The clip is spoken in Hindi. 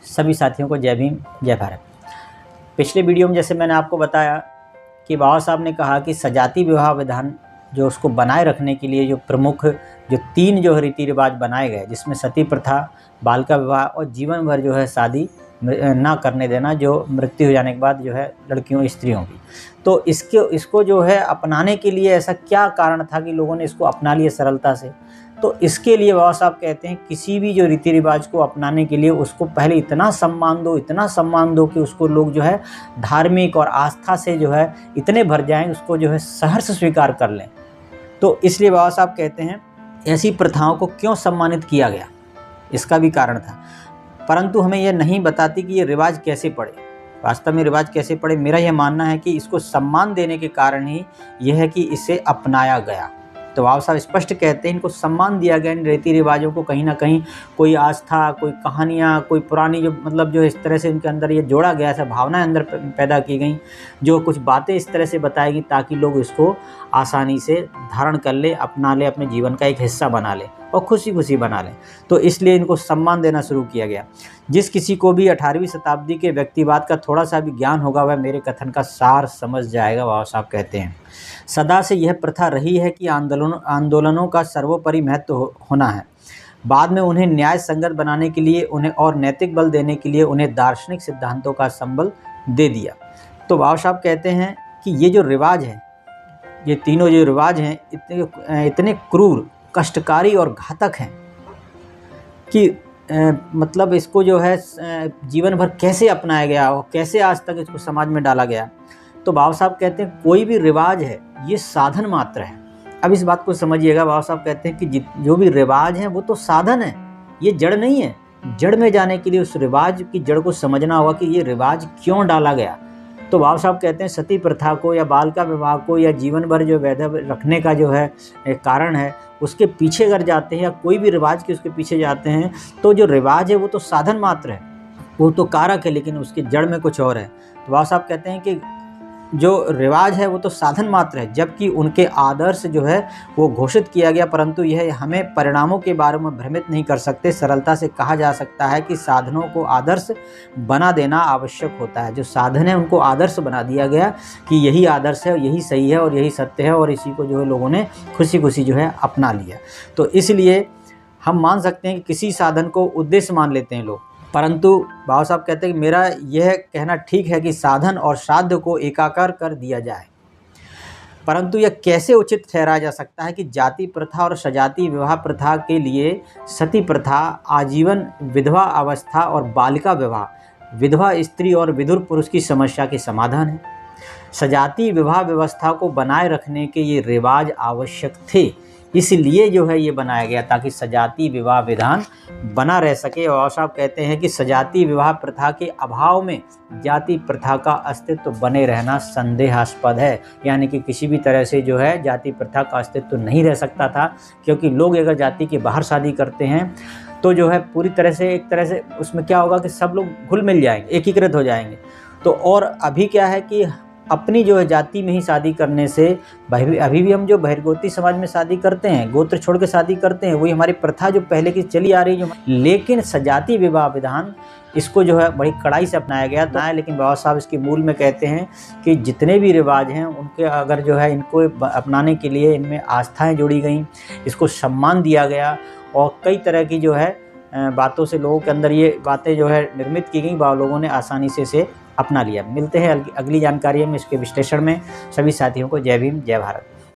सभी साथियों को जय भीम जय भारत। पिछले वीडियो में जैसे मैंने आपको बताया कि बाबा साहब ने कहा कि सजाती विवाह विधान जो उसको बनाए रखने के लिए जो प्रमुख जो 3 जो रीति रिवाज बनाए गए, जिसमें सती प्रथा, बालिका विवाह और जीवन भर जो है शादी ना करने देना, जो मृत्यु हो जाने के बाद जो है लड़कियों स्त्रियों की। तो इसको जो है अपनाने के लिए ऐसा क्या कारण था कि लोगों ने इसको अपना लिया सरलता से। तो इसके लिए बाबा साहब कहते हैं किसी भी जो रीति रिवाज को अपनाने के लिए उसको पहले इतना सम्मान दो कि उसको लोग जो है धार्मिक और आस्था से जो है इतने भर जाएं, उसको जो है सहर्ष स्वीकार कर लें। तो इसलिए बाबा साहब कहते हैं ऐसी प्रथाओं को क्यों सम्मानित किया गया, इसका भी कारण था। परंतु हमें यह नहीं बताती कि ये रिवाज कैसे पड़े, वास्तव में रिवाज कैसे पड़े। मेरा यह मानना है कि इसको सम्मान देने के कारण ही यह है कि इसे अपनाया गया। तो बाबा साहब स्पष्ट कहते हैं इनको सम्मान दिया गया, इन रीति रिवाजों को कहीं ना कहीं कोई आस्था, कोई कहानियाँ, कोई पुरानी जो मतलब जो इस तरह से इनके अंदर ये जोड़ा गया, ऐसा भावनाएं अंदर पैदा की गई, जो कुछ बातें इस तरह से बताई गई ताकि लोग इसको आसानी से धारण कर ले, अपना ले, अपने जीवन का एक हिस्सा बना ले और खुशी खुशी बना लें। तो इसलिए इनको सम्मान देना शुरू किया गया। जिस किसी को भी 18वीं शताब्दी के व्यक्तिवाद का थोड़ा सा भी ज्ञान होगा वह मेरे कथन का सार समझ जाएगा। बाबा साहब कहते हैं सदा से यह प्रथा रही है कि आंदोलनों का सर्वोपरि महत्व होना है। बाद में उन्हें न्याय संगत बनाने के लिए, उन्हें और नैतिक बल देने के लिए उन्हें दार्शनिक सिद्धांतों का संबल दे दिया। तो बाबा साहब कहते हैं कि ये जो रिवाज है, ये तीनों जो रिवाज हैं इतने क्रूर, कष्टकारी और घातक हैं कि मतलब इसको जो है जीवन भर कैसे अपनाया गया और कैसे आज तक इसको समाज में डाला गया। तो बाबा साहब कहते हैं कोई भी रिवाज है ये साधन मात्र है। अब इस बात को समझिएगा, बाबा साहब कहते हैं कि जो भी रिवाज है वो तो साधन है, ये जड़ नहीं है। जड़ में जाने के लिए उस रिवाज की जड़ को समझना होगा कि ये रिवाज क्यों डाला गया। तो बाबा साहब कहते हैं सती प्रथा को या बालिका विवाह को या जीवन भर जो वैधव्य रखने का जो है कारण है, उसके पीछे अगर जाते हैं या कोई भी रिवाज के उसके पीछे जाते हैं तो जो रिवाज है वो तो साधन मात्र है, वो तो कारक है, लेकिन उसकी जड़ में कुछ और है। तो बाबा साहब कहते हैं कि जो रिवाज है वो तो साधन मात्र है, जबकि उनके आदर्श जो है वो घोषित किया गया, परंतु यह हमें परिणामों के बारे में भ्रमित नहीं कर सकते। सरलता से कहा जा सकता है कि साधनों को आदर्श बना देना आवश्यक होता है। जो साधन है उनको आदर्श बना दिया गया कि यही आदर्श है, यही सही है और यही सत्य है, और इसी को जो है लोगों ने खुशी खुशी जो है अपना लिया। तो इसलिए हम मान सकते हैं कि किसी साधन को उद्देश्य मान लेते हैं लोग, परंतु बाबा साहब कहते हैं कि मेरा यह कहना ठीक है कि साधन और साध्य को एकाकार कर दिया जाए। परंतु यह कैसे उचित ठहराया जा सकता है कि जाति प्रथा और सजाती विवाह प्रथा के लिए सती प्रथा, आजीवन विधवा अवस्था और बालिका विवाह विधवा स्त्री और विधुर पुरुष की समस्या के समाधान है। सजाती विवाह व्यवस्था को बनाए रखने के ये रिवाज आवश्यक थे, इसलिए जो है ये बनाया गया ताकि सजाती विवाह विधान बना रह सके। और साहब कहते हैं कि सजाती विवाह प्रथा के अभाव में जाति प्रथा का अस्तित्व बने रहना संदेहास्पद है। यानी कि किसी भी तरह से जो है जाति प्रथा का अस्तित्व नहीं रह सकता था, क्योंकि लोग अगर जाति के बाहर शादी करते हैं तो जो है पूरी तरह से एक तरह से उसमें क्या होगा कि सब लोग घुल मिल जाएंगे, एकीकृत हो जाएंगे। तो और अभी क्या है कि अपनी जो है जाति में ही शादी करने से अभी भी हम जो बहिर्गोती समाज में शादी करते हैं, गोत्र छोड़ के शादी करते हैं, वही हमारी प्रथा जो पहले की चली आ रही है। लेकिन सजाती विवाह विधान इसको जो है बड़ी कड़ाई से अपनाया गया था। लेकिन बाबा साहब इसके मूल में कहते हैं कि जितने भी रिवाज हैं उनके अगर जो है इनको अपनाने के लिए इनमें आस्थाएँ जोड़ी गई, इसको सम्मान दिया गया और कई तरह की जो है बातों से लोगों के अंदर ये बातें जो है निर्मित की गई, लोगों ने आसानी से इसे अपना लिया। मिलते हैं अगली जानकारी में इसके विश्लेषण में। सभी साथियों को जय भीम जय भारत।